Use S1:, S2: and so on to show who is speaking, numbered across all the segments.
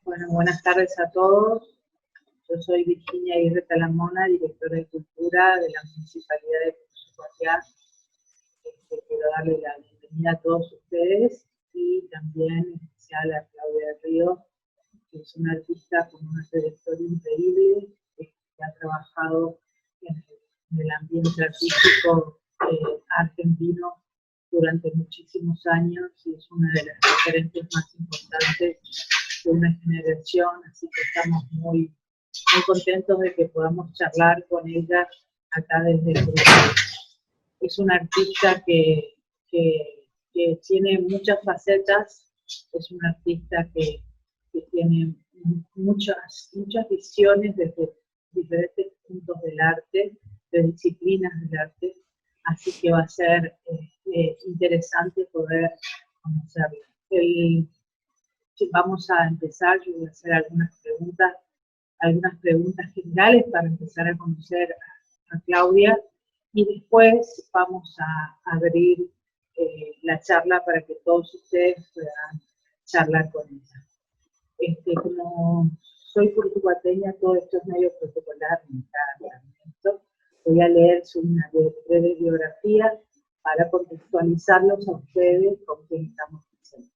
S1: Bueno, buenas tardes a todos. Yo soy Virginia Aguirre Talamona, directora de Cultura de la Municipalidad de Puerto. Quiero darle la bienvenida a todos ustedes y también en especial a Claudia del Río, que es una artista con una trayectoria increíble, que ha trabajado en el ambiente artístico argentino durante muchísimos años y es una de las referentes más importantes de una generación, así que estamos muy contentos de que podamos charlar con ella acá desde el grupo. Es una artista que tiene muchas facetas, es una artista que tiene muchas visiones desde diferentes puntos del arte, de disciplinas del arte, así que va a ser interesante poder conocerla. Vamos a empezar, yo voy a hacer algunas preguntas generales para empezar a conocer a Claudia y después vamos a abrir la charla para que todos ustedes puedan charlar con ella. Como soy portuguateña, todo esto es medio protocolar en cada momento. Voy a leer una breve biografía para contextualizarlos a ustedes con quien estamos presentes.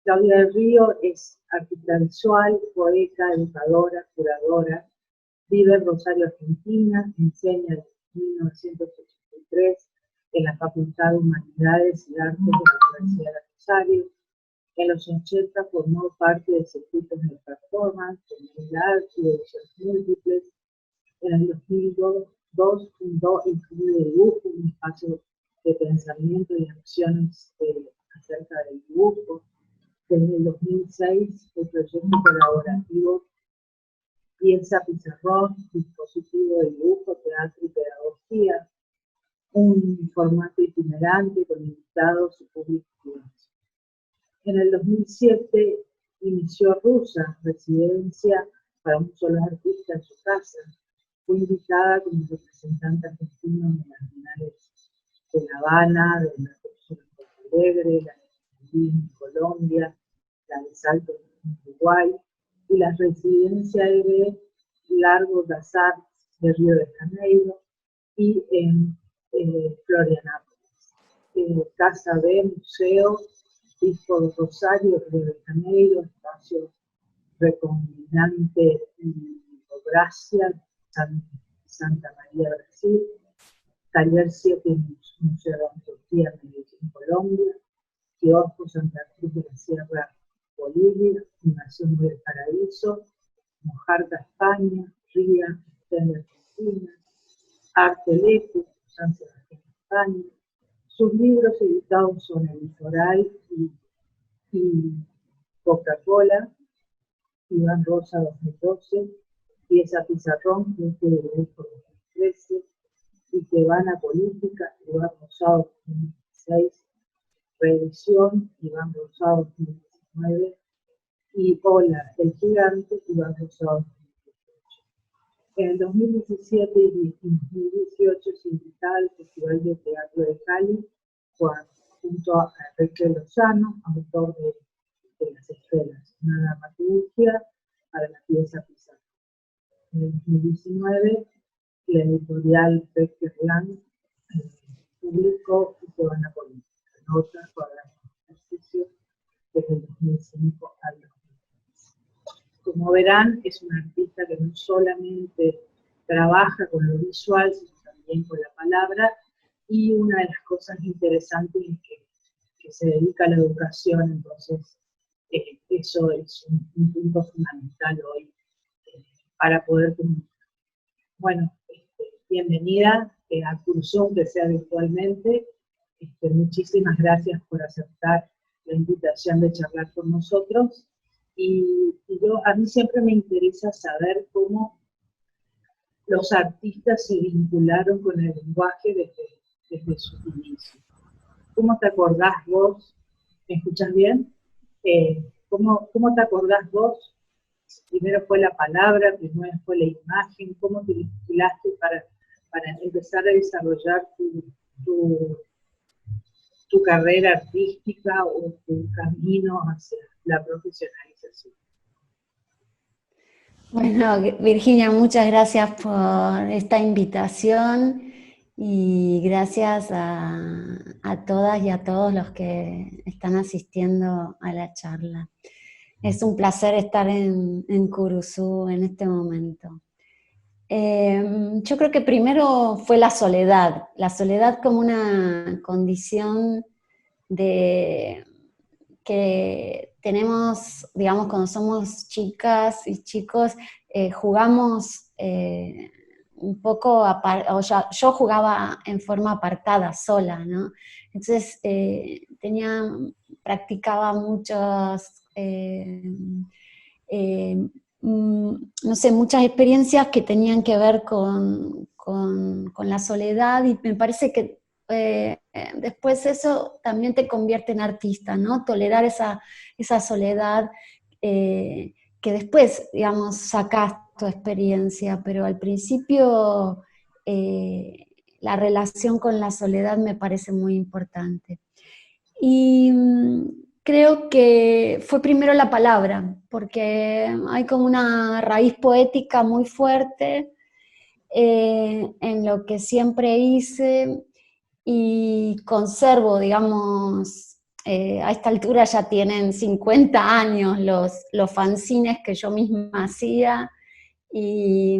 S1: Claudia del Río es artista visual, poeta, educadora, curadora, vive en Rosario, Argentina, enseña desde 1983 en la Facultad de Humanidades y Artes de la Universidad de Rosario. En los 80 formó parte de circuitos de performance, de nail art y de ediciones múltiples. En el 2002 fundó el Club de Dibujo, un espacio de pensamiento y acciones acerca del dibujo. Desde el 2006, el proyecto colaborativo Piensa Pizarrón, dispositivo de dibujo, teatro y pedagogía, un formato itinerante con invitados y públicos. En el 2007 inició Rusa, residencia para un solo artista en su casa. Fue invitada como representante argentina en las finales de La Habana, de la Torre de Porto Alegre, la de Medellín en Colombia, la de Salto en Uruguay, y la residencia de Largo das Artes de Río de Janeiro y en Florianópolis. Casa B, Museo, Disco de Rosario, Río de Janeiro, Espacio Recombinante y Gracia, Santa María, Brasil, Taller 7, Museo de Antioquia, Medellín, Colombia, Kiosco Santa Cruz de la Sierra, Bolivia, Fundación del Paraíso, Mojarca, España, RIA, Estén, Argentina, Arte Leco, San Sebastián, España. Sus libros editados son El Litoral y Coca-Cola, Iván Rosa 2012, Pieza Pizarrón, 15 de agosto 2013, Ikebana Política, Iván Rosado 2016, Reedición, Iván Rosado 2019, y Hola, el Gigante, Iván Rosado 2018. En el 2017 y 2018 se invitaba al Festival de Teatro de Cali junto a Enrique Lozano, autor de Las Esferas, una dramaturgia para la pieza Pizarro. En el 2019, la editorial Beckerland publicó Ikebana Política, notas para ejercicio desde el 2005 al 2015. Como verán, es una artista que no solamente trabaja con lo visual, sino también con la palabra, y una de las cosas interesantes es que se dedica a la educación, entonces eso es un punto fundamental hoy para poder comunicar. Bueno, bienvenida a Cursum, que sea virtualmente. Muchísimas gracias por aceptar la invitación de charlar con nosotros. Y a mí siempre me interesa saber cómo los artistas se vincularon con el lenguaje desde sus inicios. ¿Cómo te acordás vos? ¿Me escuchás bien? ¿Cómo te acordás vos? Primero fue la palabra, primero fue la imagen. ¿Cómo te vinculaste para empezar a desarrollar tu carrera artística o tu camino hacia la profesionalización?
S2: Bueno, Virginia, muchas gracias por esta invitación y gracias a todas y a todos los que están asistiendo a la charla. Es un placer estar en Curuzú en este momento. Yo creo que primero fue la soledad como una condición de que tenemos, digamos, cuando somos chicas y chicos, jugamos un poco, o ya, yo jugaba en forma apartada, sola, ¿no? Entonces practicaba muchos, eh, no sé, muchas experiencias que tenían que ver con la soledad y me parece que después eso también te convierte en artista, ¿no? Tolerar esa soledad que después, digamos, sacás tu experiencia, pero al principio la relación con la soledad me parece muy importante. Y creo que fue primero la palabra, porque hay como una raíz poética muy fuerte en lo que siempre hice y conservo, digamos, a esta altura ya tienen 50 años los fanzines que yo misma hacía y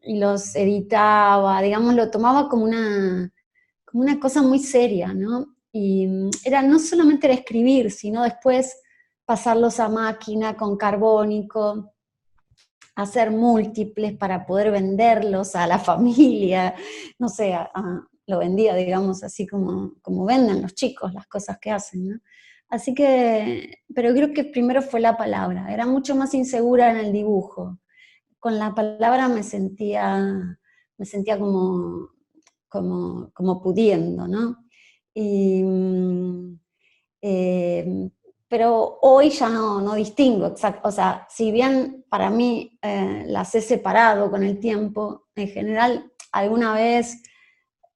S2: los editaba, digamos, lo tomaba como una cosa muy seria, ¿no? Y era no solamente el escribir, sino después pasarlos a máquina con carbónico, hacer múltiples para poder venderlos a la familia, no sé, lo vendía, digamos, así como venden los chicos las cosas que hacen, ¿no? Así que, pero creo que primero fue la palabra, era mucho más insegura en el dibujo. Con la palabra me sentía como pudiendo, ¿no? Y, eh, pero hoy ya no distingo, exacto, o sea, si bien para mí las he separado con el tiempo, en general alguna vez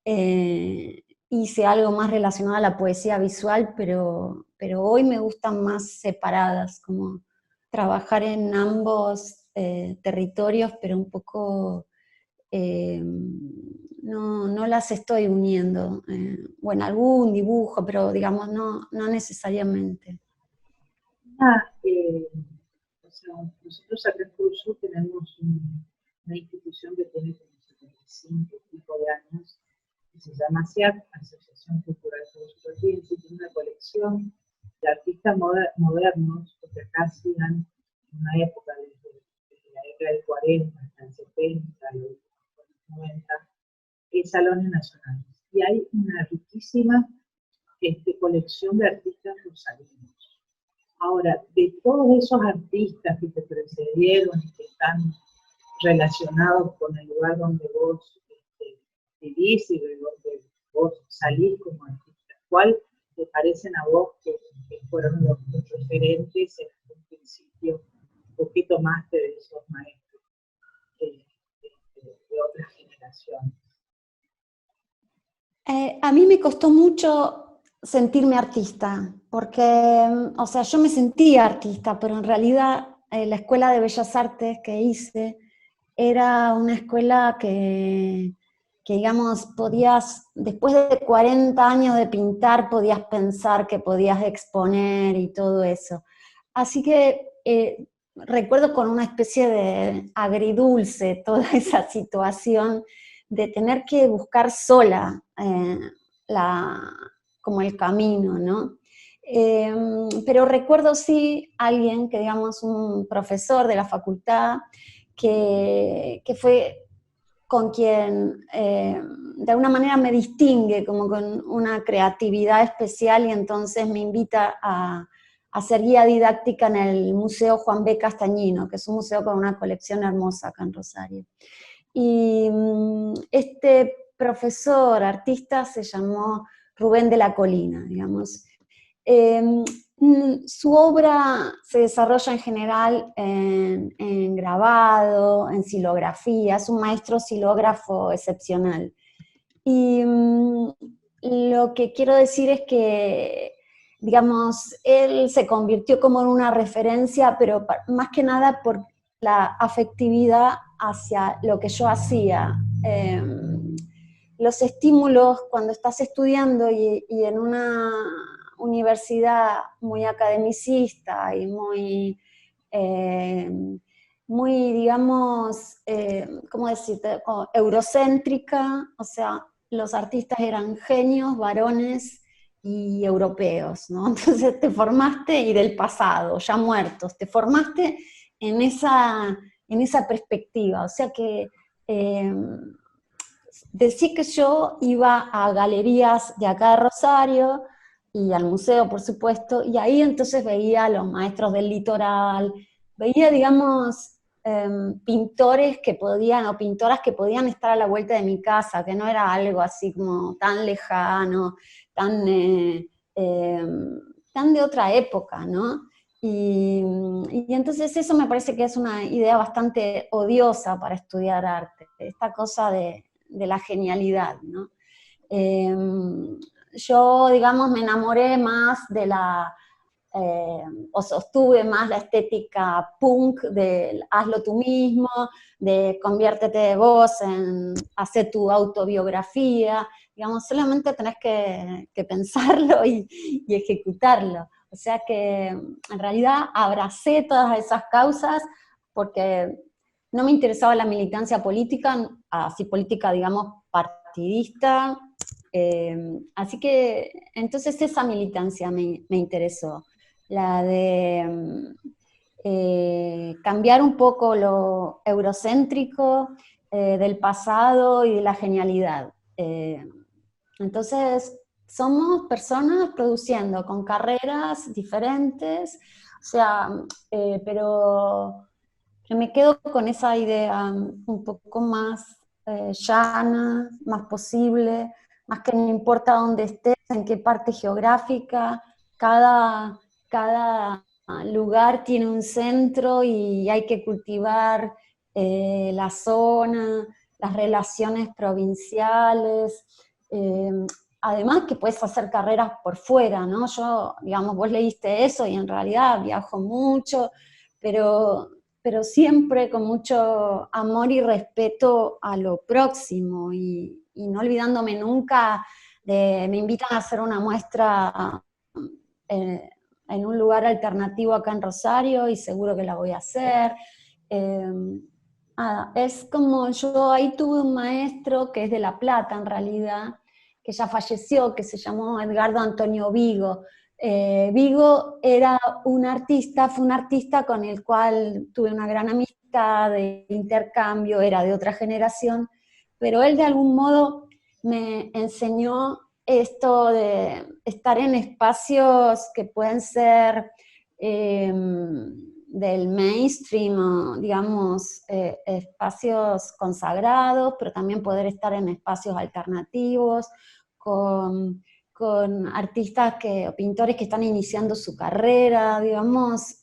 S2: hice algo más relacionado a la poesía visual, pero hoy me gustan más separadas, como trabajar en ambos territorios, pero un poco no las estoy uniendo. Bueno, algún dibujo, pero digamos, no necesariamente.
S1: Ah, o sea, nosotros acá en Curuzú tenemos una institución que tiene como 75 tipo de años, que se llama ASIAC, Asociación Cultural Curuzú Argentina, y tiene una colección de artistas modernos, porque acá hacían una época, desde la década del 40 hasta el 70, los 90, salones nacionales. Y hay una riquísima colección de artistas rosarinos. Ahora, de todos esos artistas que te precedieron y que están relacionados con el lugar donde vos vivís y de donde vos salís como artista, ¿cuál te parecen a vos que fueron los referentes en un principio, un poquito más de esos maestros de otras generaciones?
S2: A mí me costó mucho sentirme artista, porque, o sea, yo me sentía artista, pero en realidad la escuela de Bellas Artes que hice era una escuela que, digamos, podías, después de 40 años de pintar, podías pensar que podías exponer y todo eso. Así que recuerdo con una especie de agridulce toda esa situación de tener que buscar sola la, como el camino, ¿no? Pero recuerdo sí alguien que, digamos, un profesor de la facultad que fue con quien de alguna manera me distingue como con una creatividad especial y entonces me invita a ser guía didáctica en el Museo Juan B. Castañino, que es un museo con una colección hermosa acá en Rosario. Y este profesor, artista, se llamó Rubén de la Colina, digamos. Eh, Su obra se desarrolla en general en grabado, en silografía, es un maestro silógrafo excepcional. Y lo que quiero decir es que, digamos, él se convirtió como en una referencia, pero más que nada la afectividad hacia lo que yo hacía. Los estímulos cuando estás estudiando y en una universidad muy academicista y muy digamos, ¿cómo decirte?, como eurocéntrica, o sea, los artistas eran genios, varones y europeos, ¿no? Entonces te formaste, y del pasado, ya muertos, te formaste en esa perspectiva, o sea que decir que yo iba a galerías de acá de Rosario y al museo, por supuesto, y ahí entonces veía a los maestros del litoral, veía, digamos, pintores que podían, o pintoras que podían estar a la vuelta de mi casa, que no era algo así como tan lejano, tan, tan de otra época, ¿no? Y entonces eso me parece que es una idea bastante odiosa para estudiar arte, esta cosa de la genialidad, ¿no? Yo, digamos, me enamoré más de o sostuve más la estética punk de hazlo tú mismo, de conviértete vos en hacer tu autobiografía, digamos, solamente tenés que pensarlo y ejecutarlo. O sea que en realidad abracé todas esas causas porque no me interesaba la militancia política, así política, digamos, partidista. Así que entonces esa militancia me interesó, la de cambiar un poco lo eurocéntrico del pasado y de la genialidad. Entonces somos personas produciendo con carreras diferentes, o sea, pero me quedo con esa idea un poco más llana, más posible, más que no importa dónde estés, en qué parte geográfica, cada lugar tiene un centro y hay que cultivar la zona, las relaciones provinciales, eh, además que puedes hacer carreras por fuera, ¿no? Yo, digamos, vos leíste eso y en realidad viajo mucho, pero siempre con mucho amor y respeto a lo próximo y no olvidándome nunca me invitan a hacer una muestra en un lugar alternativo acá en Rosario y seguro que la voy a hacer. Eh, es como yo ahí tuve un maestro que es de La Plata en realidad, que ya falleció, que se llamó Edgardo Antonio Vigo. Vigo era fue un artista con el cual tuve una gran amistad, de intercambio, era de otra generación, pero él de algún modo me enseñó esto de estar en espacios que pueden ser del mainstream, o, digamos, espacios consagrados, pero también poder estar en espacios alternativos, con artistas o pintores que están iniciando su carrera, digamos,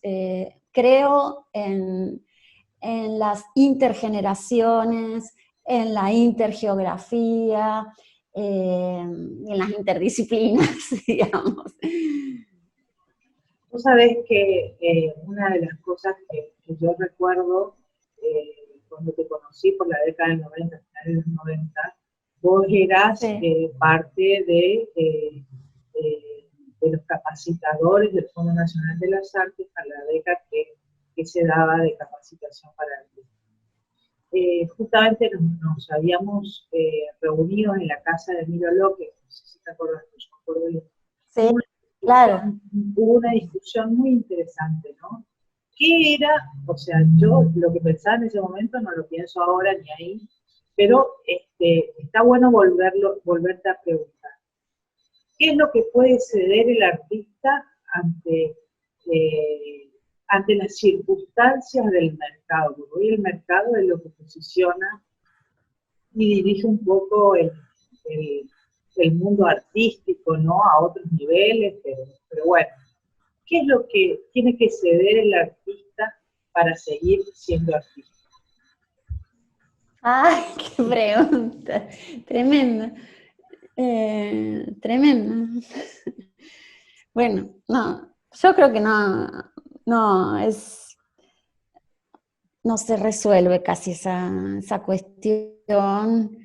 S2: creo en las intergeneraciones, en la intergeografía, en las interdisciplinas, digamos.
S1: Vos sabés que una de las cosas que yo recuerdo cuando te conocí por la década del 90, finales de los 90, vos eras
S2: Sí.
S1: parte de los capacitadores del Fondo Nacional de las Artes para la beca que se daba de capacitación para artistas. Justamente nos habíamos reunido en la casa de Emilio López, no sé si te acuerdas, yo me acuerdo bien.
S2: Sí, claro.
S1: Hubo una discusión muy interesante, ¿no? ¿Qué era? O sea, yo lo que pensaba en ese momento no lo pienso ahora ni ahí, pero está bueno volverte a preguntar. ¿Qué es lo que puede ceder el artista ante, ante las circunstancias del mercado? Porque hoy el mercado es lo que posiciona y dirige un poco el mundo artístico, ¿no? A otros niveles, pero bueno, ¿qué es lo que tiene que ceder el artista para seguir siendo artista?
S2: ¡Ay, qué pregunta! Tremenda. Tremenda. Bueno, no, yo creo que no, no, es no se resuelve casi esa cuestión,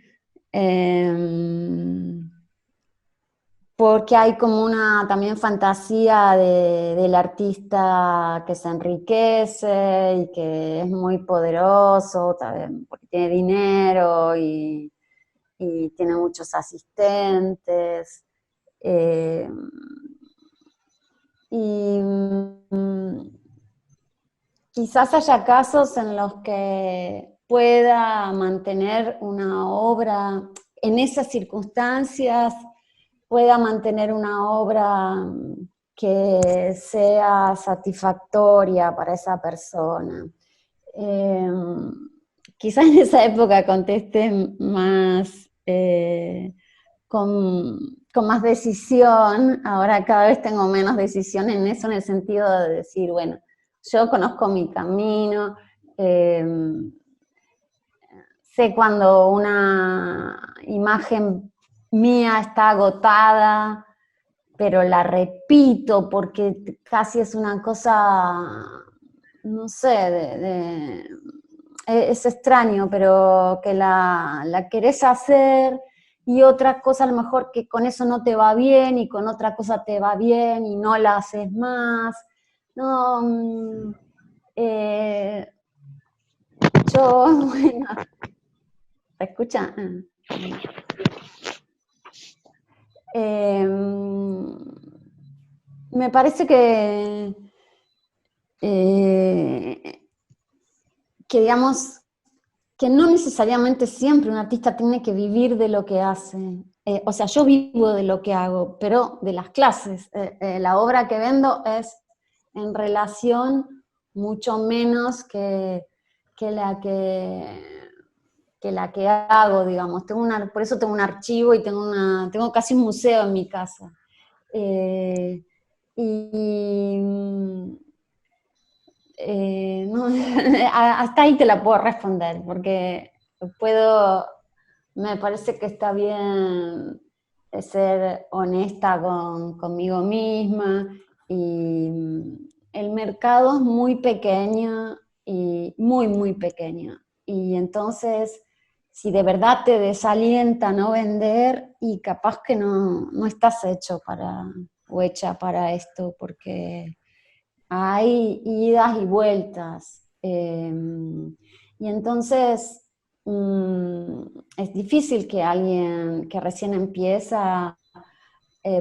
S2: porque hay como una también fantasía del artista que se enriquece y que es muy poderoso, también porque tiene dinero y tiene muchos asistentes. eh, y quizás haya casos en los que pueda mantener una obra en esas circunstancias, pueda mantener una obra que sea satisfactoria para esa persona. Eh, Quizás en esa época contesté más con más decisión, ahora cada vez tengo menos decisión en eso, en el sentido de decir, bueno, yo conozco mi camino, eh, sé cuando una imagen mía está agotada, pero la repito porque casi es una cosa, no sé, es extraño, pero que la querés hacer y otra cosa a lo mejor que con eso no te va bien y con otra cosa te va bien y no la haces más. No, yo, bueno, ¿se escucha? Me parece que digamos, que no necesariamente siempre un artista tiene que vivir de lo que hace. O sea, yo vivo de lo que hago, pero de las clases. La obra que vendo es en relación mucho menos que la que la que hago, digamos. Por eso tengo un archivo y tengo casi un museo en mi casa. Eh, y no, hasta ahí te la puedo responder, porque me parece que está bien ser honesta conmigo misma, y el mercado es muy pequeño, y muy, muy pequeño, y entonces si de verdad te desalienta no vender, y capaz que no estás hecho o hecha para esto, porque hay idas y vueltas. Y entonces es difícil que alguien que recién empieza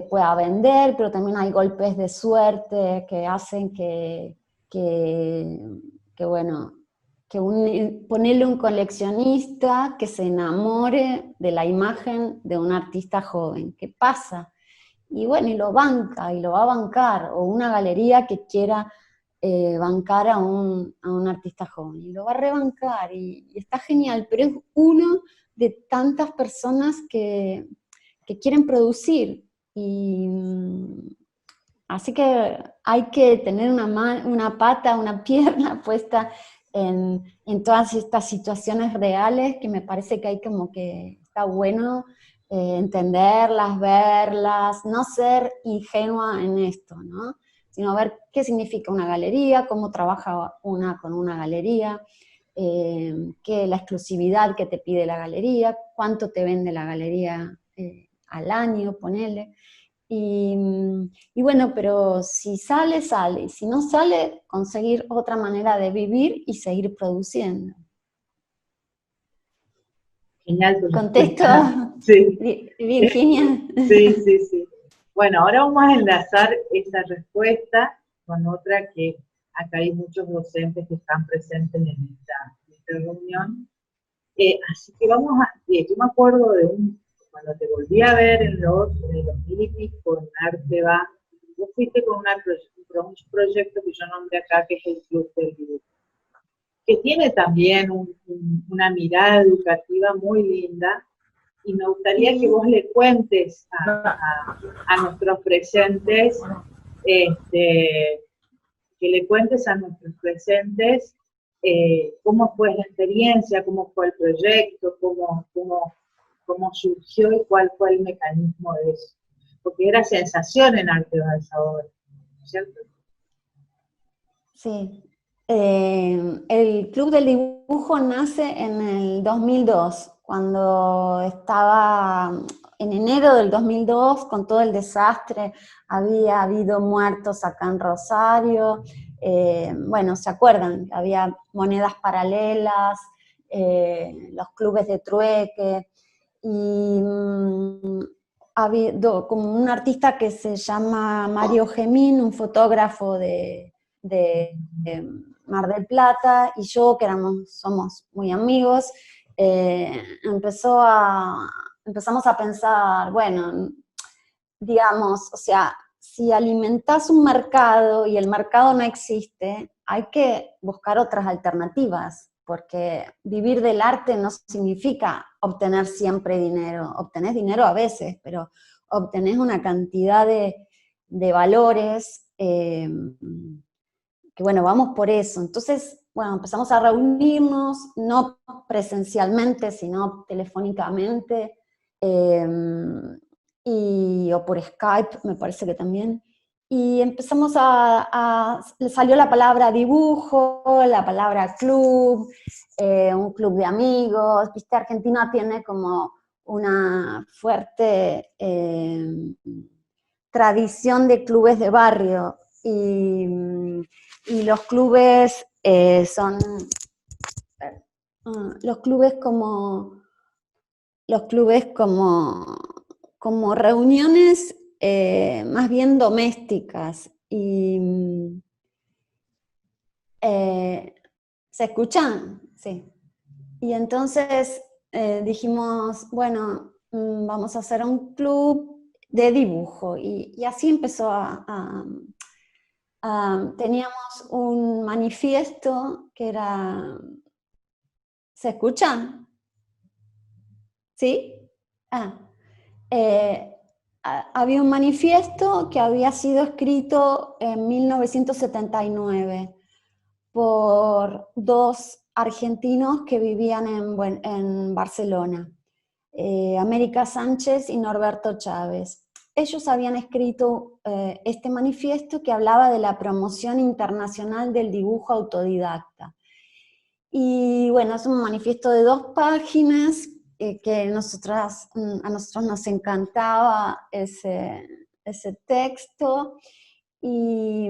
S2: pueda vender, pero también hay golpes de suerte que hacen que, bueno, ponerle un coleccionista que se enamore de la imagen de un artista joven. ¿Qué pasa? Y bueno, y lo banca, y lo va a bancar, o una galería que quiera bancar a un artista joven, y lo va a rebancar, y está genial, pero es uno de tantas personas que quieren producir, y así que hay que tener una pata, una pierna puesta en todas estas situaciones reales, que me parece que hay como que está bueno entenderlas, verlas, no ser ingenua en esto, ¿no? Sino ver qué significa una galería, cómo trabaja una con una galería, qué la exclusividad que te pide la galería, cuánto te vende la galería al año, ponele. Y, y bueno, pero si sale, sale. Y si no sale, conseguir otra manera de vivir y seguir produciendo.
S1: Genial tu
S2: ¿Contesto,
S1: respuesta. Sí.
S2: Virginia?
S1: Sí, sí, sí. Bueno, ahora vamos a enlazar esa respuesta con otra que acá hay muchos docentes que están presentes en esta reunión. Así que vamos a, yo me acuerdo de cuando te volví a ver en los 2000 y pico en Arte Va, vos fuiste con un proyecto que yo nombré acá, que es el Club del Dibujo, que tiene también una mirada educativa muy linda, y me gustaría que vos le cuentes a nuestros presentes, que le cuentes a nuestros presentes cómo fue la experiencia, cómo fue el proyecto, cómo surgió y cuál fue el mecanismo de eso. Porque era sensación en Arte Va esa obra, ¿cierto?
S2: Sí. El Club del Dibujo nace en el 2002, cuando estaba en enero del 2002, con todo el desastre, había habido muertos acá en Rosario, bueno, ¿se acuerdan? Había monedas paralelas, los clubes de trueque, y ha habido como un artista que se llama Mario Gemín, un fotógrafo de Mar del Plata, y yo, que somos muy amigos, empezamos a pensar, bueno, digamos, o sea, si alimentás un mercado y el mercado no existe, hay que buscar otras alternativas, porque vivir del arte no significa obtener siempre dinero. Obtenés dinero a veces, pero obtenés una cantidad de valores que, bueno, vamos por eso. Entonces, bueno, empezamos a reunirnos, no presencialmente, sino telefónicamente, eh, o por Skype, me parece que también. Y empezamos le salió la palabra dibujo, la palabra club, un club de amigos. Viste, Argentina tiene como una fuerte tradición de clubes de barrio, y los clubes son los clubes como reuniones más bien domésticas. Y ¿se escuchan? Sí. Y entonces dijimos, bueno, vamos a hacer un club de dibujo, y así empezó teníamos un manifiesto que era... ¿Se escucha? ¿Sí? Ah, eh, había un manifiesto que había sido escrito en 1979 por dos argentinos que vivían en Barcelona, América Sánchez y Norberto Chávez. Ellos habían escrito este manifiesto que hablaba de la promoción internacional del dibujo autodidacta. Y bueno, es un manifiesto de 2 páginas que a nosotros nos encantaba ese texto. Y,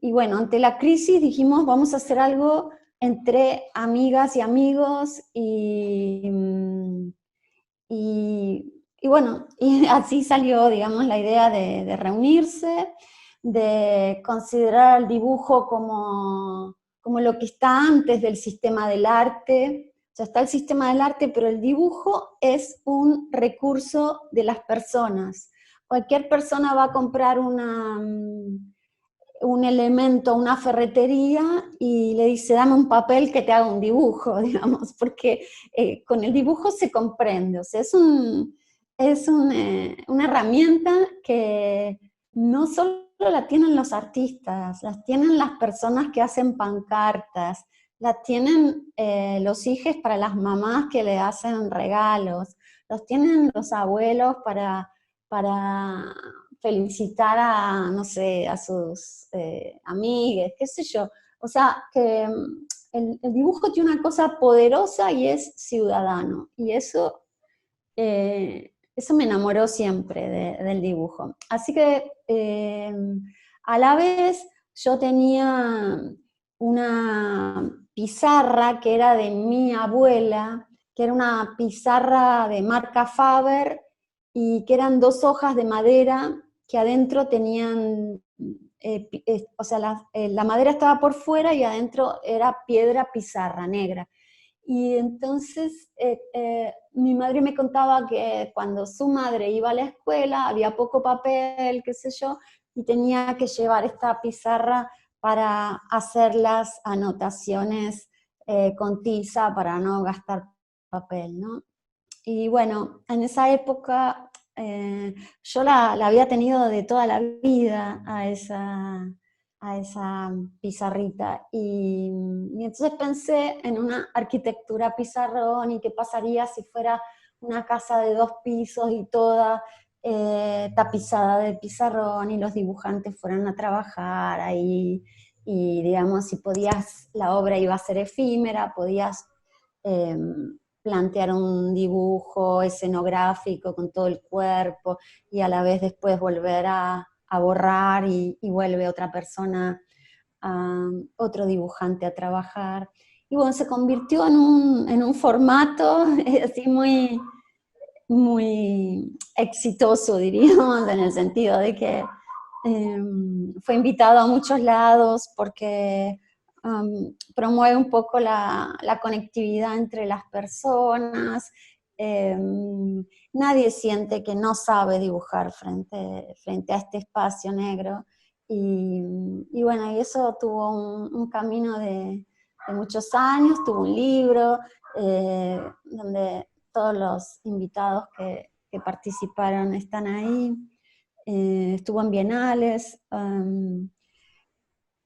S2: y bueno, ante la crisis dijimos, vamos a hacer algo entre amigas y amigos, y bueno, y así salió, digamos, la idea de reunirse, de considerar el dibujo como lo que está antes del sistema del arte. O sea, está el sistema del arte, pero el dibujo es un recurso de las personas. Cualquier persona va a comprar un elemento, una ferretería, y le dice, dame un papel que te haga un dibujo, digamos, porque con el dibujo se comprende. O sea, una herramienta que no solo la tienen los artistas, las tienen las personas que hacen pancartas, la tienen los hijos para las mamás que le hacen regalos, los tienen los abuelos para felicitar a, no sé, a sus amigues, qué sé yo. O sea, que el dibujo tiene una cosa poderosa y es ciudadano. Y eso me enamoró siempre del dibujo. Así que a la vez yo tenía una pizarra que era de mi abuela, que era una pizarra de marca Faber, y que eran 2 hojas de madera que adentro tenían, o sea, la madera estaba por fuera y adentro era piedra pizarra negra. Y entonces mi madre me contaba que cuando su madre iba a la escuela había poco papel, qué sé yo, y tenía que llevar esta pizarra para hacer las anotaciones con tiza para no gastar papel, ¿no? Y bueno, en esa época yo la había tenido de toda la vida a esa pizarrita, y entonces pensé en una arquitectura pizarrón y qué pasaría si fuera una casa de 2 pisos y toda tapizada de pizarrón y los dibujantes fueran a trabajar ahí, y digamos, si podías, la obra iba a ser efímera, podías plantear un dibujo escenográfico con todo el cuerpo y a la vez después volver a borrar y vuelve otra persona, otro dibujante a trabajar. Y bueno, se convirtió en un formato así muy, muy exitoso, diríamos, en el sentido de que fue invitado a muchos lados porque promueve un poco la conectividad entre las personas. Nadie siente que no sabe dibujar frente a este espacio negro. Y bueno, y eso tuvo un camino de muchos años, tuvo un libro donde todos los invitados que participaron están ahí. Estuvo en bienales.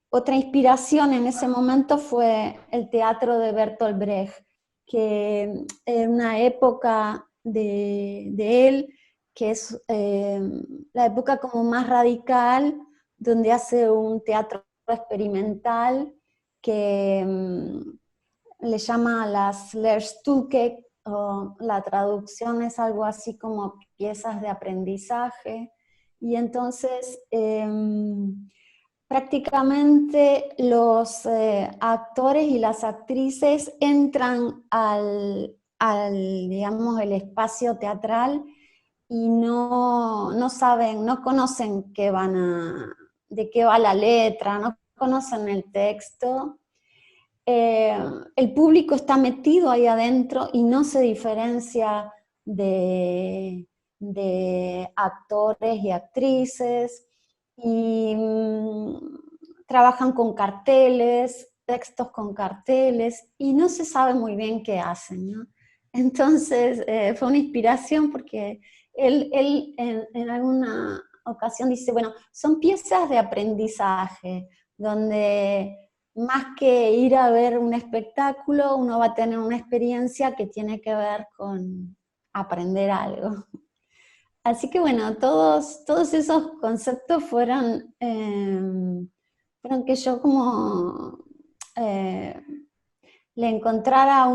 S2: Otra inspiración en ese momento fue el teatro de Bertolt Brecht, que en una época de él, que es la época como más radical, donde hace un teatro experimental que le llama las Lehrstücke, o la traducción es algo así como piezas de aprendizaje, y entonces prácticamente los actores y las actrices entran digamos, el espacio teatral y no saben, no conocen de qué va la letra, no conocen el texto. El público está metido ahí adentro y no se diferencia de actores y actrices, y trabajan con carteles, textos con carteles, y no se sabe muy bien qué hacen, ¿no? Entonces fue una inspiración porque él en alguna ocasión dice, bueno, son piezas de aprendizaje, donde más que ir a ver un espectáculo, uno va a tener una experiencia que tiene que ver con aprender algo. Así que bueno, todos esos conceptos fueron que yo como eh, le encontrara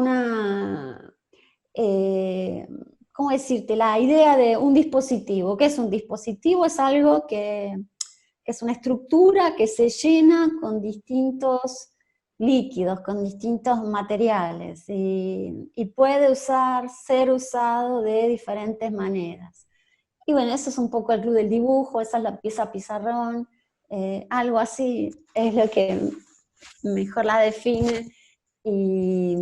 S2: ¿cómo decirte? La idea de un dispositivo. ¿Qué es un dispositivo? Es algo que es una estructura que se llena con distintos líquidos, con distintos materiales, y puede ser usado de diferentes maneras. Y bueno, eso es un poco el club del dibujo, esa es la pieza pizarrón, algo así es lo que mejor la define. Y,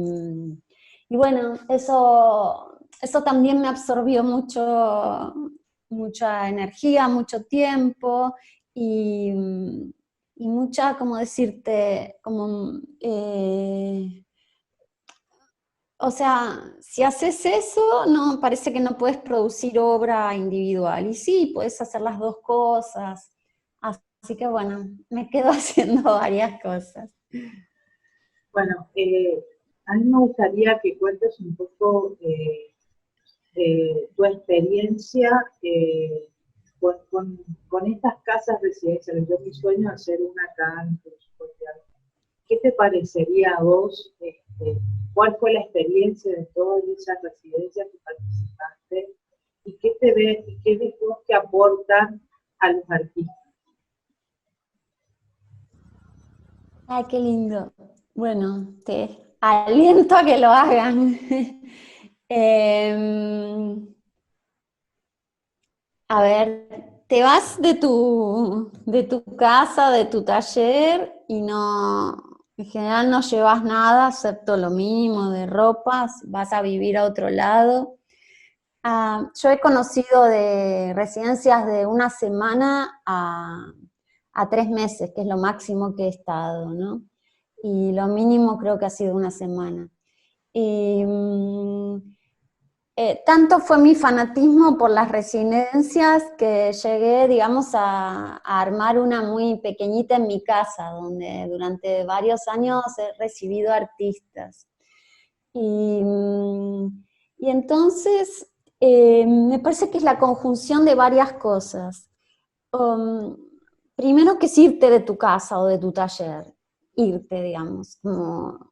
S2: y bueno, eso también me absorbió mucha energía, mucho tiempo, y, y mucha, como decirte, o sea, si haces eso, no, parece que no puedes producir obra individual, y sí, puedes hacer las dos cosas, así que bueno, me quedo haciendo varias cosas.
S1: Bueno, a mí me gustaría que cuentes un poco tu experiencia con estas casas residenciales. Yo mi sueño es hacer una acá en Social. ¿Qué te parecería a vos? ¿Cuál fue la experiencia de todas esas residencias que participaste? ¿Y qué ves vos que aportan a los artistas?
S2: Ay, qué lindo. Bueno, te aliento a que lo hagan. Em, a ver, te vas de tu casa, de tu taller, y en general no llevas nada, excepto lo mínimo de ropas, vas a vivir a otro lado. Yo he conocido de residencias de una semana a 3 meses, que es lo máximo que he estado, ¿no? Y lo mínimo creo que ha sido una semana. Y, tanto fue mi fanatismo por las residencias que llegué, digamos, a armar una muy pequeñita en mi casa, donde durante varios años he recibido artistas. Y, y entonces me parece que es la conjunción de varias cosas. Um, primero que es irte de tu casa o de tu taller, irte, digamos, como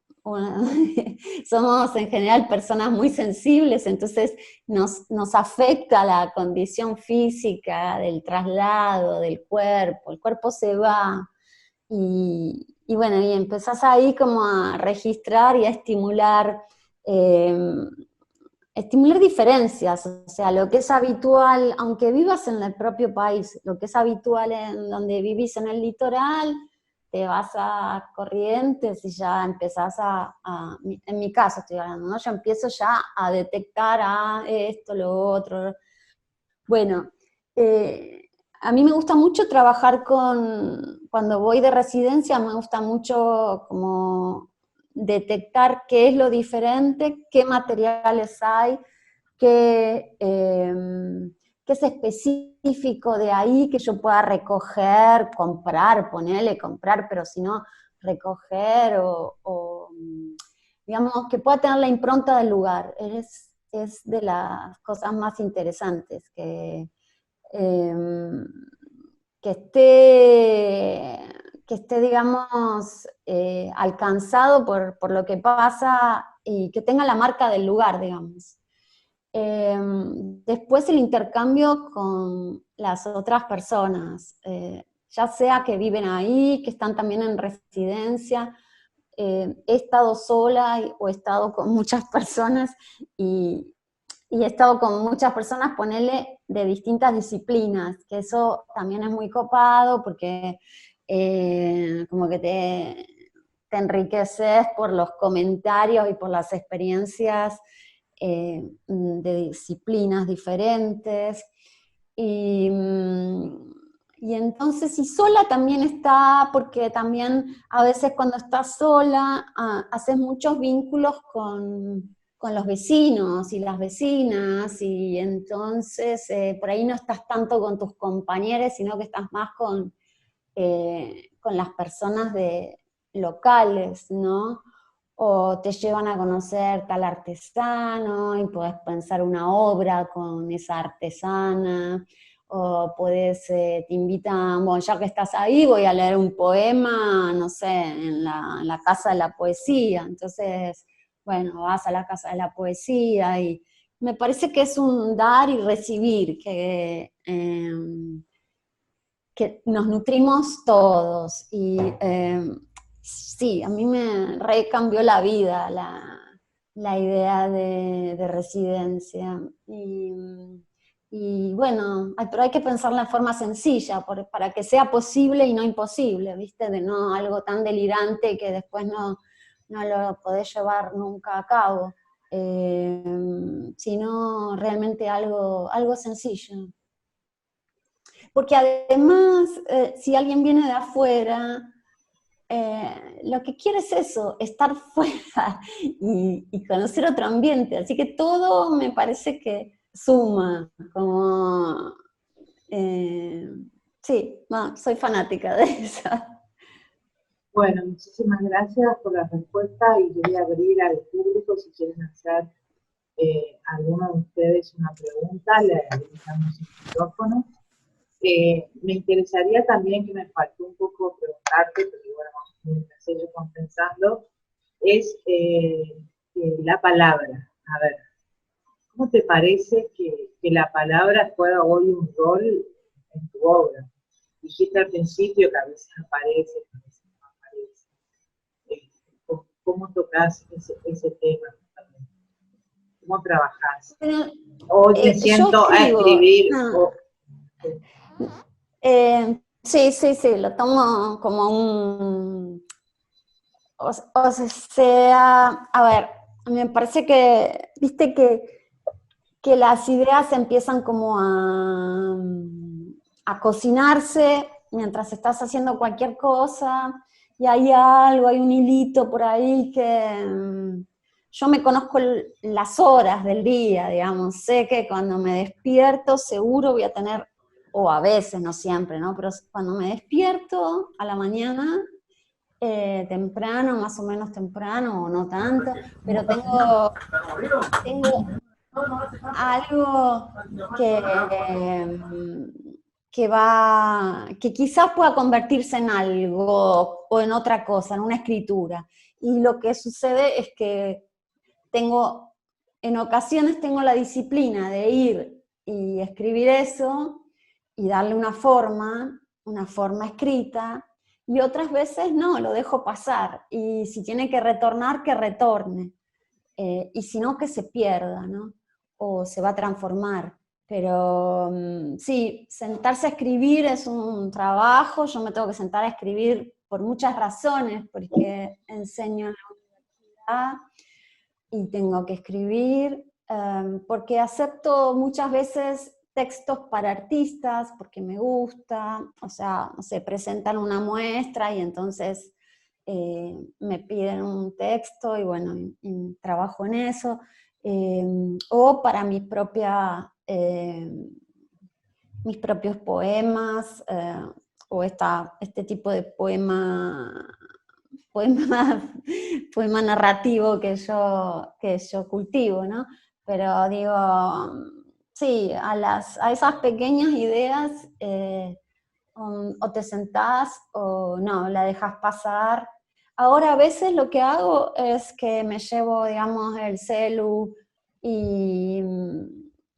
S2: somos en general personas muy sensibles, entonces nos afecta la condición física del traslado, del cuerpo, el cuerpo se va, y bueno, y empezás ahí como a registrar y a estimular diferencias, o sea, lo que es habitual, aunque vivas en el propio país, lo que es habitual en donde vivís en el litoral, te vas a Corrientes y ya empezás en mi caso estoy hablando, ¿no? Yo empiezo ya a detectar esto, lo otro. Bueno, a mí me gusta mucho trabajar cuando voy de residencia, me gusta mucho como detectar qué es lo diferente, qué materiales hay, qué es específico de ahí que yo pueda recoger, comprar, ponerle, comprar, pero si no, recoger digamos, que pueda tener la impronta del lugar. Es de las cosas más interesantes, em, que esté, digamos, alcanzado por lo que pasa y que tenga la marca del lugar, digamos. Después el intercambio con las otras personas, ya sea que viven ahí, que están también en residencia. He estado sola o he estado con muchas personas y he estado con muchas personas, ponele, de distintas disciplinas, que eso también es muy copado porque como que te enriqueces por los comentarios y por las experiencias de disciplinas diferentes. Y, y entonces, y sola también está, porque también a veces cuando estás sola, haces muchos vínculos con los vecinos y las vecinas, y entonces por ahí no estás tanto con tus compañeros, sino que estás más con las personas locales, ¿no? O te llevan a conocer tal artesano y podés pensar una obra con esa artesana, o te invitan, bueno, ya que estás ahí, voy a leer un poema, no sé, en la Casa de la Poesía, entonces, bueno, vas a la Casa de la Poesía y me parece que es un dar y recibir, que nos nutrimos todos y sí, a mí me recambió la vida la idea de residencia. Y bueno, pero hay que pensarla en forma sencilla para que sea posible y no imposible, ¿viste? De no algo tan delirante que después no lo podés llevar nunca a cabo, sino realmente algo sencillo. Porque además, si alguien viene de afuera, lo que quiere es eso, estar fuera y conocer otro ambiente. Así que todo me parece que suma, como... eh, sí, no, soy fanática de eso.
S1: Bueno, muchísimas gracias por la respuesta y yo voy a abrir al público si quieren hacer alguno de ustedes una pregunta, le habilitamos el micrófono. Me interesaría también, que me faltó un poco preguntarte, pero bueno, mientras ellos van pensando, es la palabra. A ver, ¿cómo te parece que la palabra juega hoy un rol en tu obra? Dijiste al principio que a veces aparece, a veces no aparece. ¿Cómo tocas ese tema? ¿Cómo trabajás?
S2: Bueno,
S1: Hoy me
S2: yo
S1: siento a
S2: escribo.
S1: escribir.
S2: Sí, sí, sí, lo tomo como un... O sea, a ver, me parece que, viste que las ideas empiezan como a cocinarse mientras estás haciendo cualquier cosa, y hay algo, hay un hilito por ahí que yo me conozco las horas del día, digamos, sé que cuando me despierto seguro voy a tener, o a veces, no siempre, ¿no? Pero cuando me despierto a la mañana, temprano, más o menos temprano, o no tanto, pero tengo algo que, que quizás pueda convertirse en algo o en otra cosa, en una escritura. Y lo que sucede es que en ocasiones tengo la disciplina de ir y escribir eso y darle una forma escrita, y otras veces no, lo dejo pasar, y si tiene que retornar, que retorne, y si no, que se pierda, ¿no? O se va a transformar. Pero sí, sentarse a escribir es un trabajo. Yo me tengo que sentar a escribir por muchas razones, porque enseño en la universidad y tengo que escribir, porque acepto muchas veces textos para artistas, porque me gusta, o sea, no sé, presentan una muestra y entonces me piden un texto y bueno, y trabajo en eso, o para mis propios poemas, o este tipo de poema, poema narrativo que yo cultivo, ¿no? Pero digo, sí, a esas pequeñas ideas o te sentás o no, la dejas pasar. Ahora a veces lo que hago es que me llevo, digamos, el celu y,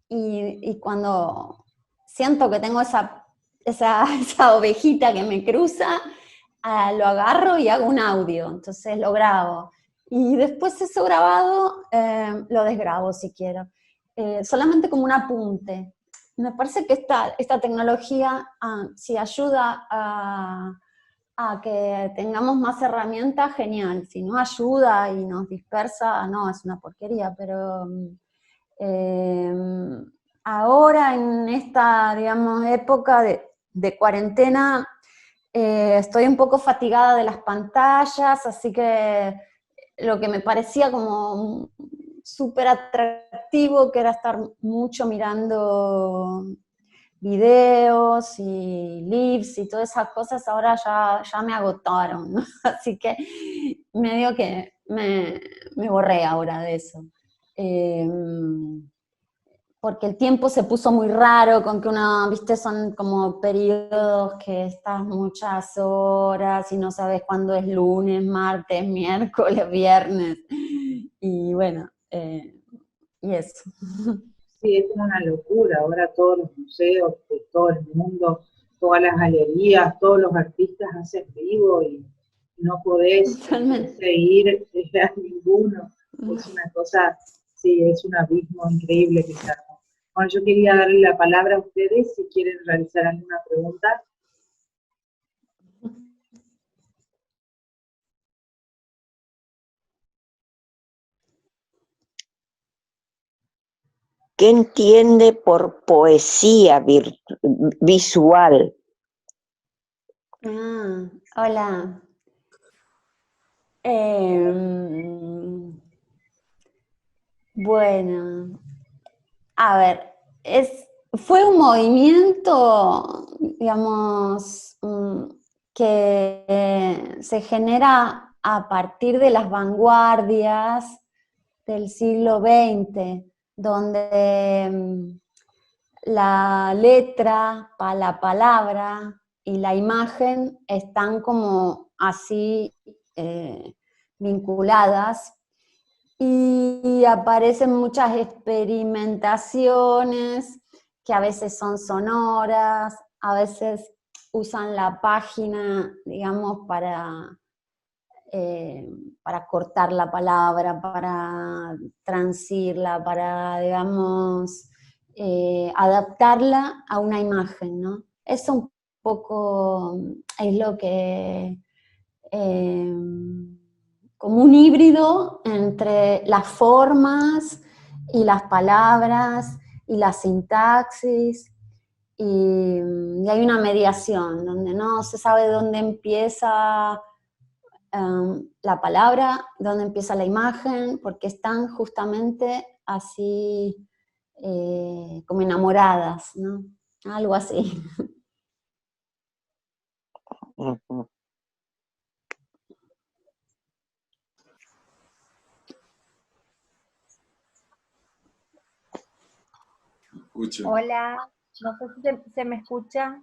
S2: y cuando siento que tengo esa ovejita que me cruza, lo agarro y hago un audio, entonces lo grabo. Y después eso grabado lo desgrabo si quiero, solamente como un apunte. Me parece que esta tecnología si ayuda a que tengamos más herramientas, genial. Si no ayuda y nos dispersa, no, es una porquería, pero eh, ahora en esta, digamos, época de cuarentena, estoy un poco fatigada de las pantallas, así que lo que me parecía como súper atractivo, que era estar mucho mirando videos y lives y todas esas cosas, ahora ya me agotaron, ¿no? Así que medio que me borré ahora de eso. Porque el tiempo se puso muy raro, con que uno, viste, son como periodos que estás muchas horas y no sabes cuándo es lunes, martes, miércoles, viernes, y bueno, y eso.
S1: Sí, es una locura. Ahora todos los museos de todo el mundo, todas las galerías, todos los artistas hacen vivo y no podés
S2: Totalmente.
S1: seguir a ninguno. Es una cosa, sí, es un abismo increíble que se armó. Bueno, yo quería darle la palabra a ustedes si quieren realizar alguna pregunta.
S3: ¿Qué entiende por poesía visual?
S2: Hola. Bueno, a ver, fue un movimiento, digamos, que se genera a partir de las vanguardias del siglo XX, donde la letra, la palabra y la imagen están como así vinculadas, y aparecen muchas experimentaciones que a veces son sonoras, a veces usan la página, digamos, para cortar la palabra, para transirla, para, digamos, adaptarla a una imagen, ¿no? Eso un poco es lo que, como un híbrido entre las formas y las palabras y la sintaxis, y hay una mediación donde no se sabe dónde empieza la palabra, dónde empieza la imagen, porque están justamente así como enamoradas, ¿no? Algo así.
S3: Uh-huh.
S4: Escucho.
S5: Hola,
S4: No sé si se me escucha,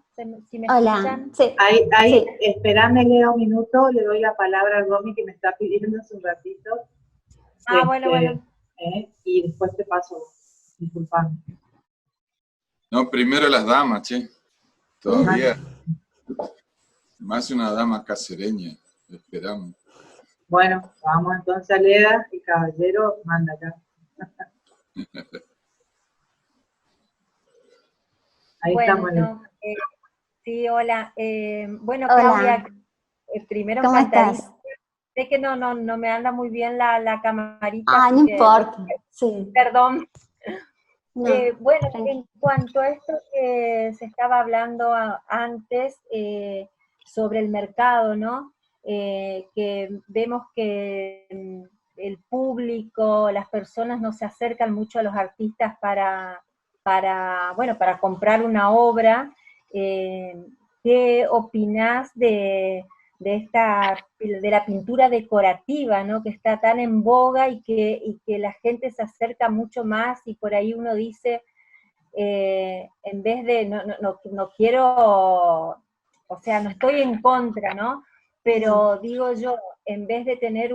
S4: si me
S2: Hola,
S4: escuchan.
S2: sí,
S1: Ahí,
S2: sí.
S1: esperame, Lea, un minuto, le doy la palabra a Romy que me está pidiendo hace un ratito.
S4: Bueno.
S1: Y después te paso, disculpame.
S5: No, primero las damas, che. Todavía. Más una dama cacereña. Esperamos.
S1: Bueno, vamos entonces a Lea, el caballero manda acá. Ahí estamos.
S4: Sí, hola. Bueno,
S2: Hola.
S4: Claudia, primero
S2: ¿Cómo
S4: encantaría.
S2: estás?
S4: Sé que no me anda muy bien la camarita.
S2: Ah, no
S4: así que,
S2: importa, sí.
S4: perdón.
S2: No,
S4: Bueno,
S2: tranquila.
S4: en cuanto a esto que se estaba hablando antes sobre el mercado, ¿no? Que vemos que el público, las personas no se acercan mucho a los artistas para comprar una obra. ¿Qué opinás de la pintura decorativa, ¿no? Que está tan en boga y que la gente se acerca mucho más y por ahí uno dice, en vez de, no quiero, o sea, no estoy en contra, ¿no? Pero digo yo, en vez de tener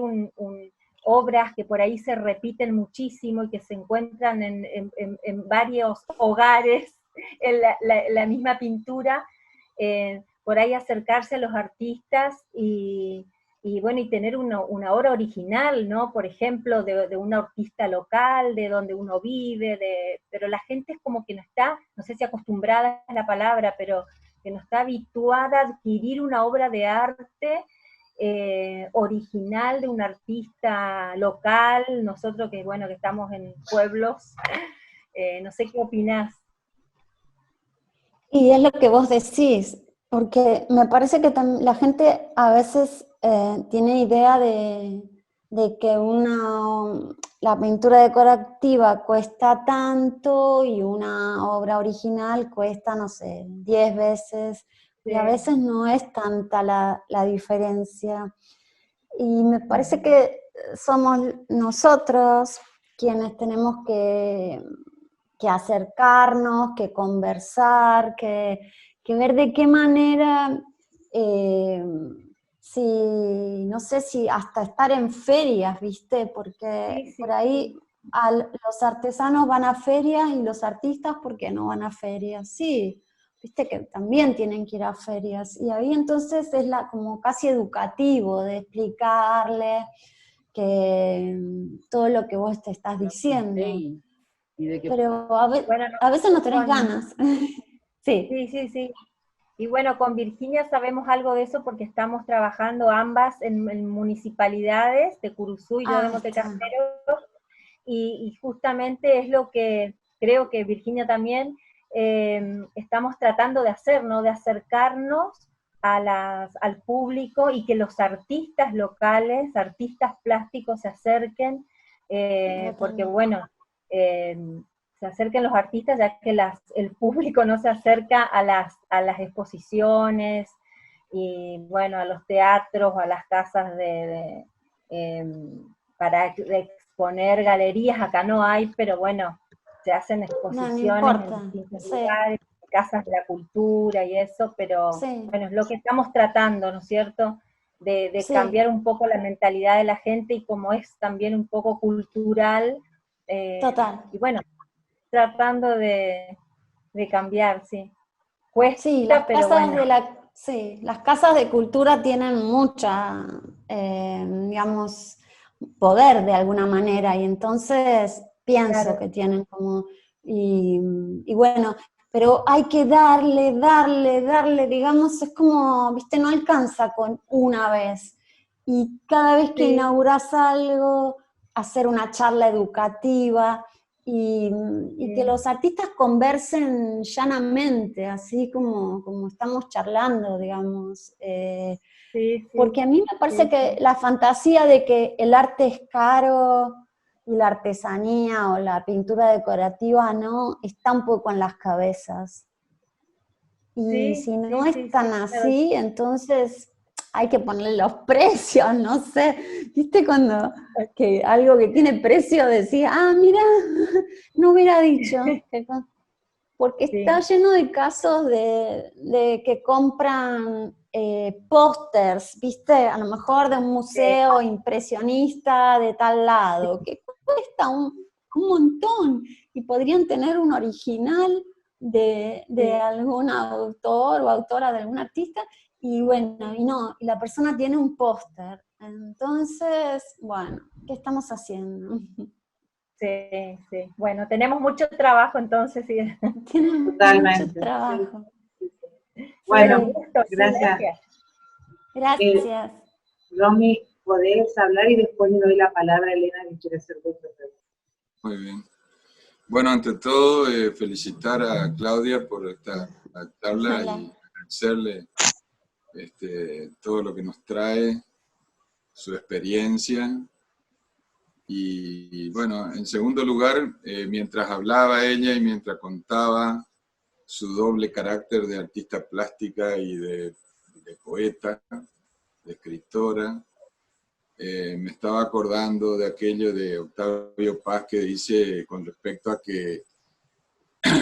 S4: obras que por ahí se repiten muchísimo y que se encuentran en varios hogares, en la misma pintura, por ahí acercarse a los artistas y tener una obra original, ¿no? Por ejemplo, de un artista local, de donde uno vive, pero la gente es como que no está, no sé si acostumbrada es la palabra, pero que no está habituada a adquirir una obra de arte original de un artista local, nosotros que, bueno, que estamos en pueblos, no sé qué opinás.
S2: Y es lo que vos decís, porque me parece que la gente a veces tiene idea de que la pintura decorativa cuesta tanto y una obra original cuesta, no sé, 10 veces, y a veces no es tanta la diferencia. Y me parece que somos nosotros quienes tenemos que acercarnos, que conversar, que ver de qué manera, no sé si hasta estar en ferias, ¿viste? Porque por ahí los artesanos van a ferias y los artistas, ¿por qué no van a ferias? Sí, viste que también tienen que ir a ferias. Y ahí entonces es como casi educativo de explicarle que todo lo que vos te estás diciendo. Pero a veces no tenés ganas.
S4: Sí. Y bueno, con Virginia sabemos algo de eso porque estamos trabajando ambas en municipalidades de Curuzú y yo de Montecastero, y justamente es lo que creo que Virginia también estamos tratando de hacer, ¿no? De acercarnos al público y que los artistas locales, artistas plásticos se acerquen, porque bueno, se acerquen los artistas, ya que el público no se acerca a las exposiciones, y bueno, a los teatros, a las casas para exponer galerías, acá no hay, pero bueno, se hacen exposiciones en distintos lugares, casas de la cultura y eso, pero bueno, es lo que estamos tratando, ¿no es cierto?, de cambiar un poco la mentalidad de la gente, y como es también un poco cultural,
S2: Total.
S4: Y bueno, tratando de cambiar, sí. Cuesta,
S2: sí, las
S4: pero
S2: casas
S4: bueno.
S2: las casas de cultura tienen mucha, digamos, poder de alguna manera, y entonces pienso que tienen como, y bueno, pero hay que darle, digamos, es como, viste, no alcanza con una vez, y cada vez que inauguras algo, hacer una charla educativa, y que los artistas conversen llanamente, así como estamos charlando, digamos. Porque a mí me parece que la fantasía de que el arte es caro y la artesanía o la pintura decorativa no, está un poco en las cabezas. Y si no es tan así, entonces hay que ponerle los precios, no sé. ¿Viste cuando que algo que tiene precio decía, mira, no hubiera dicho? porque
S4: Sí.
S2: está lleno de casos de que compran pósters, ¿viste? A lo mejor de un museo impresionista de tal lado, que cuesta un montón, y podrían tener un original de algún autor o autora de algún artista, y bueno, y la persona tiene un póster. Entonces, bueno, ¿qué estamos haciendo?
S4: Sí, sí. Bueno, tenemos mucho trabajo entonces. Sí.
S2: Tienen
S1: Totalmente.
S2: mucho trabajo.
S1: Bueno,
S4: Un gusto, sí,
S1: gracias.
S2: Gracias.
S1: Romy, podés hablar y después le doy la palabra a Elena que quiere hacer otra pregunta.
S5: Muy bien. Bueno, ante todo, felicitar a Claudia por esta charla
S2: Ojalá.
S5: y agradecerle todo lo que nos trae, su experiencia. Y bueno, en segundo lugar, mientras hablaba ella y mientras contaba su doble carácter de artista plástica y de poeta, de escritora, me estaba acordando de aquello de Octavio Paz que dice con respecto a que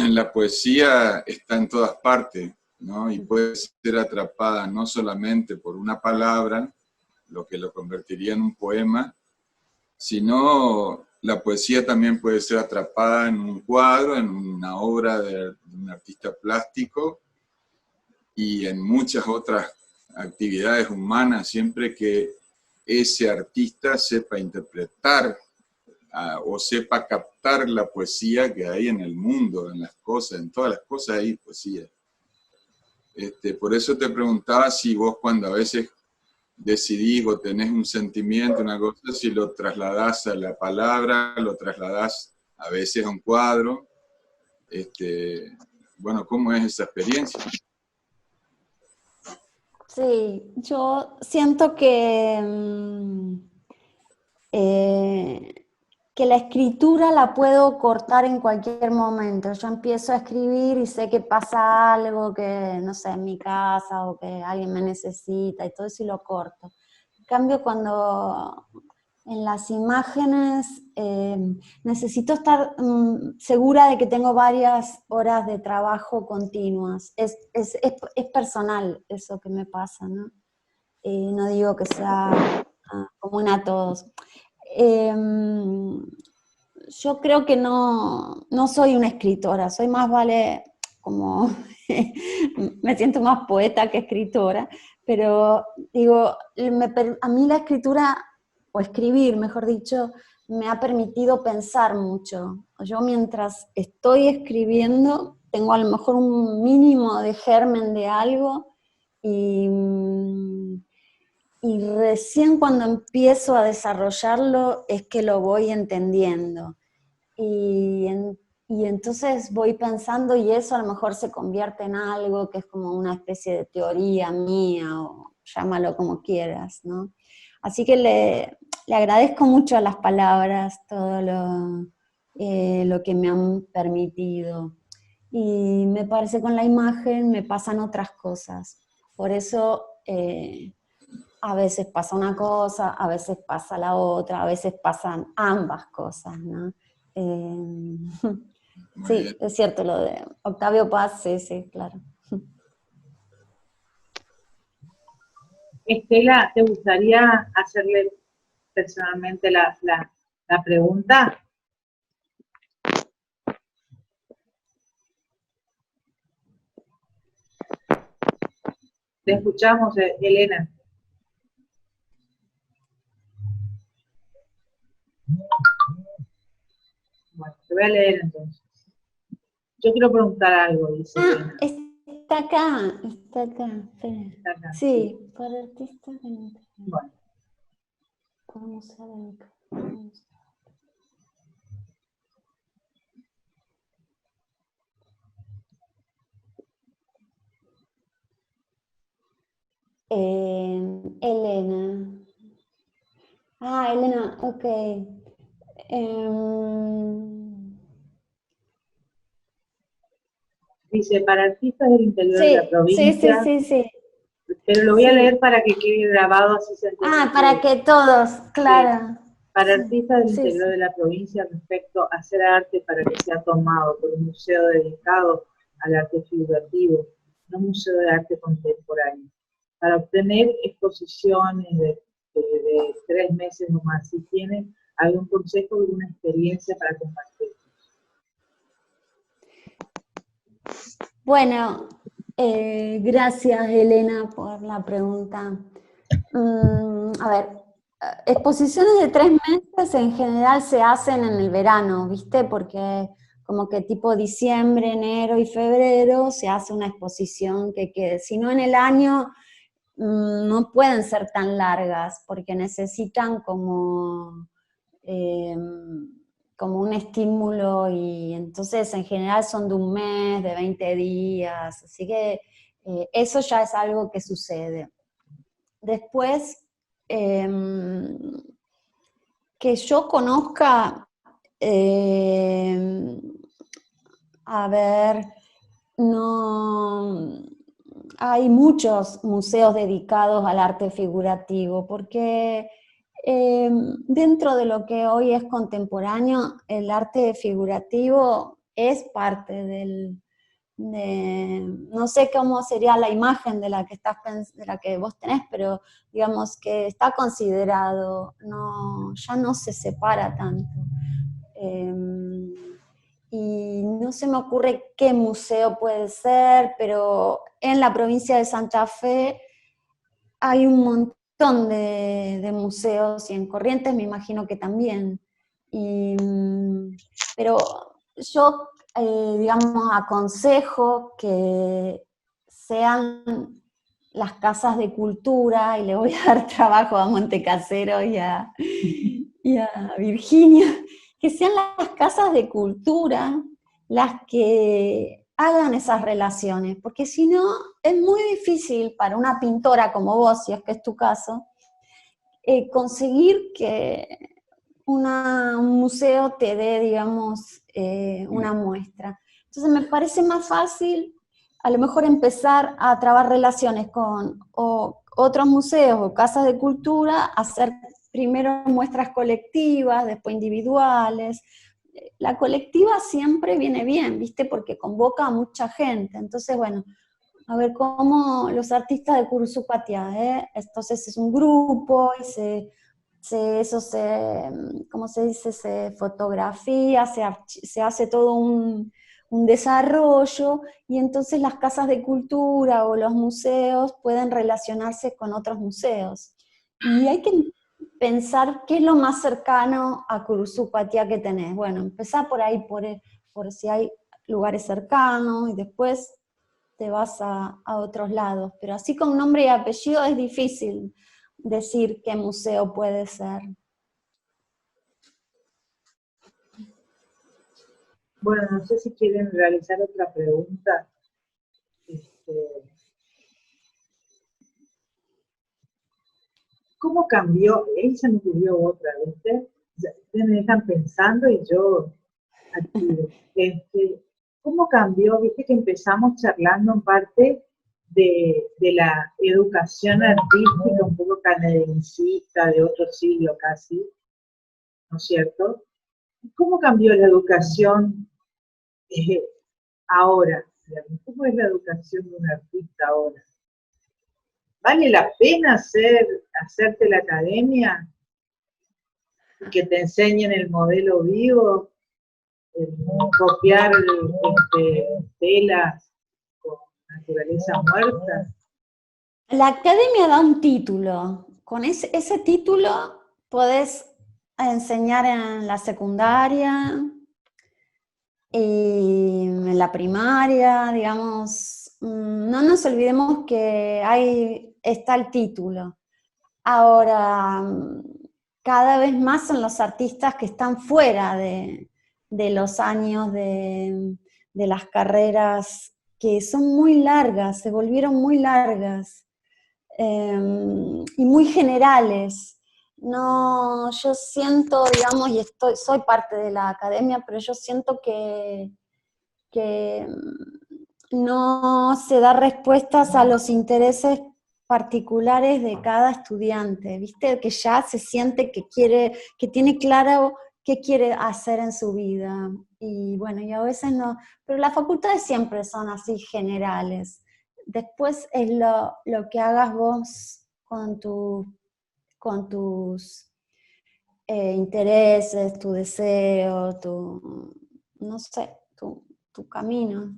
S5: la poesía está en todas partes, ¿no? Y puede ser atrapada no solamente por una palabra, lo que lo convertiría en un poema, sino la poesía también puede ser atrapada en un cuadro, en una obra de un artista plástico y en muchas otras actividades humanas, siempre que ese artista sepa interpretar o sepa captar la poesía que hay en el mundo, en las cosas, en todas las cosas hay poesía. Por eso te preguntaba si vos cuando a veces decidís o tenés un sentimiento, una cosa, si lo trasladás a la palabra, lo trasladás a veces a un cuadro. Bueno, ¿cómo es esa experiencia?
S2: Sí, yo siento que la escritura la puedo cortar en cualquier momento. Yo empiezo a escribir y sé que pasa algo, que no sé, en mi casa o que alguien me necesita y todo eso, y lo corto. En cambio, cuando en las imágenes necesito estar segura de que tengo varias horas de trabajo continuas. Es personal eso que me pasa, ¿no? No digo que sea común a todos. Yo creo que no soy una escritora, soy más como, me siento más poeta que escritora, pero digo, a mí la escritura, o escribir, mejor dicho, me ha permitido pensar mucho. Yo mientras estoy escribiendo, tengo a lo mejor un mínimo de germen de algo, y recién cuando empiezo a desarrollarlo es que lo voy entendiendo. Y entonces voy pensando, y eso a lo mejor se convierte en algo que es como una especie de teoría mía, o llámalo como quieras, ¿no? Así que le agradezco mucho a las palabras, todo lo que me han permitido. Y me parece con la imagen me pasan otras cosas. Por eso a veces pasa una cosa, a veces pasa la otra, a veces pasan ambas cosas, ¿no? Sí, es cierto lo de Octavio Paz, sí, claro.
S1: Estela, ¿te gustaría hacerle personalmente la pregunta? Te escuchamos, Elena. Bueno, te voy a leer entonces. Yo quiero preguntar algo, dice Elena.
S2: Está acá. Está acá, sí,
S1: sí.
S2: para artistas.
S1: Bueno.
S2: Vamos a ver. Elena. Elena, ok.
S1: Dice, para artistas del interior de la provincia.
S2: Sí.
S1: Pero lo voy a leer para que quede grabado, así se entiende.
S2: Para que todos, claro.
S1: Sí. Para artistas del
S2: sí,
S1: interior
S2: sí.
S1: de la provincia respecto a hacer arte para que sea tomado por un museo dedicado al arte figurativo, no un museo de arte contemporáneo. Para obtener exposiciones de 3 meses o más, si tienen algún consejo o alguna experiencia para compartir.
S2: Bueno, gracias Elena por la pregunta. A ver, exposiciones de 3 meses en general se hacen en el verano, ¿viste? Porque como que tipo diciembre, enero y febrero se hace una exposición que si no en el año no pueden ser tan largas porque necesitan como un estímulo y entonces en general son de un mes, de 20 días, así que eso ya es algo que sucede. Después, que yo conozca, a ver, no hay muchos museos dedicados al arte figurativo, porque dentro de lo que hoy es contemporáneo, el arte figurativo es parte no sé cómo sería la imagen de la que vos tenés, pero digamos que está considerado, ya no se separa tanto. Y no se me ocurre qué museo puede ser, pero en la provincia de Santa Fe hay un montón de museos, y en Corrientes me imagino que también. Pero yo, digamos, aconsejo que sean las casas de cultura, y le voy a dar trabajo a Montecasero y a Virginia, que sean las casas de cultura las que hagan esas relaciones, porque si no, es muy difícil para una pintora como vos, si es que es tu caso, conseguir que un museo te dé, digamos, una muestra. Entonces me parece más fácil a lo mejor empezar a trabar relaciones con otros museos o casas de cultura, hacer primero muestras colectivas, después individuales. La colectiva siempre viene bien, ¿viste? Porque convoca a mucha gente. Entonces, bueno, a ver cómo los artistas de Curuzupatía, entonces es un grupo y ¿cómo se dice? Se fotografía, se hace todo un desarrollo, y entonces las casas de cultura o los museos pueden relacionarse con otros museos. Y hay que pensar qué es lo más cercano a Curuzupatía que tenés. Bueno, empezar por ahí, por si hay lugares cercanos, y después te vas a otros lados. Pero así con nombre y apellido es difícil decir qué museo puede ser.
S1: Bueno, no sé si quieren realizar otra pregunta. ¿Cómo cambió? Ahí se me ocurrió otra, ¿viste? Me dejan pensando y yo activo. ¿Cómo cambió? Viste que empezamos charlando en parte de la educación artística, un poco canadiensista, de otro siglo casi, ¿no es cierto? ¿Cómo cambió la educación ahora? ¿Cómo es la educación de un artista ahora? ¿Vale la pena hacerte la academia y que te enseñen el modelo vivo, copiar telas con naturaleza muerta?
S2: La academia da un título. Con ese título podés enseñar en la secundaria, y en la primaria, digamos. No nos olvidemos que está el título. Ahora, cada vez más son los artistas que están fuera de los años de las carreras, que son muy largas, se volvieron muy largas, y muy generales. No, yo siento, digamos, y soy parte de la academia, pero yo siento que no se da respuestas a los intereses particulares de cada estudiante, ¿viste? Que ya se siente que tiene claro qué quiere hacer en su vida. Y bueno, y a veces no, pero las facultades siempre son así generales. Después es lo que hagas vos con tus intereses, tu deseo, no sé, tu camino.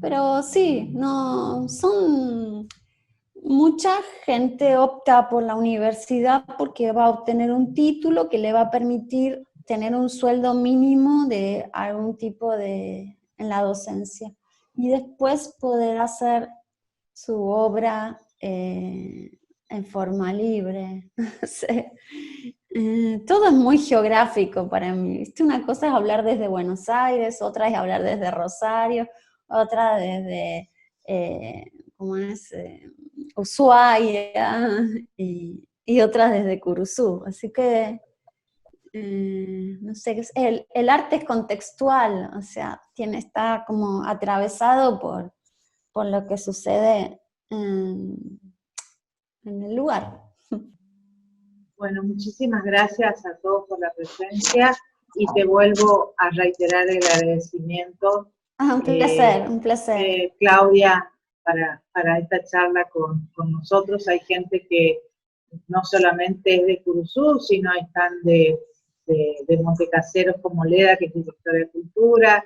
S2: Pero sí, no, mucha gente opta por la universidad porque va a obtener un título que le va a permitir tener un sueldo mínimo de algún tipo en la docencia. Y después poder hacer su obra en forma libre. No sé. Todo es muy geográfico para mí, ¿viste? Una cosa es hablar desde Buenos Aires, otra es hablar desde Rosario, otra desde, ¿cómo es? Ushuaia, y otra desde Curuzú. Así que, no sé, el arte es contextual, o sea, está como atravesado por lo que sucede en el lugar.
S1: Bueno, muchísimas gracias a todos por la presencia y te vuelvo a reiterar el agradecimiento.
S2: Un placer, un placer.
S1: Claudia, para esta charla con nosotros. Hay gente que no solamente es de Curuzú, sino están de Montecaseros como Leda, que es directora de cultura,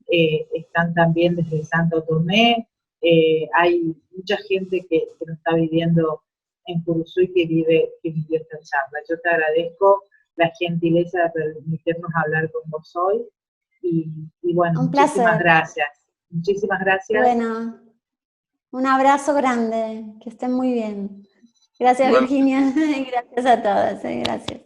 S1: están también desde Santo Tomé. Hay mucha gente que no está viviendo en Curuzú y que vivió esta charla. Yo te agradezco la gentileza de permitirnos hablar con vos hoy y bueno,
S2: un placer.
S1: Muchísimas gracias. Muchísimas gracias.
S2: Bueno, un abrazo grande, que estén muy bien. Gracias, Virginia, y gracias a todas, gracias.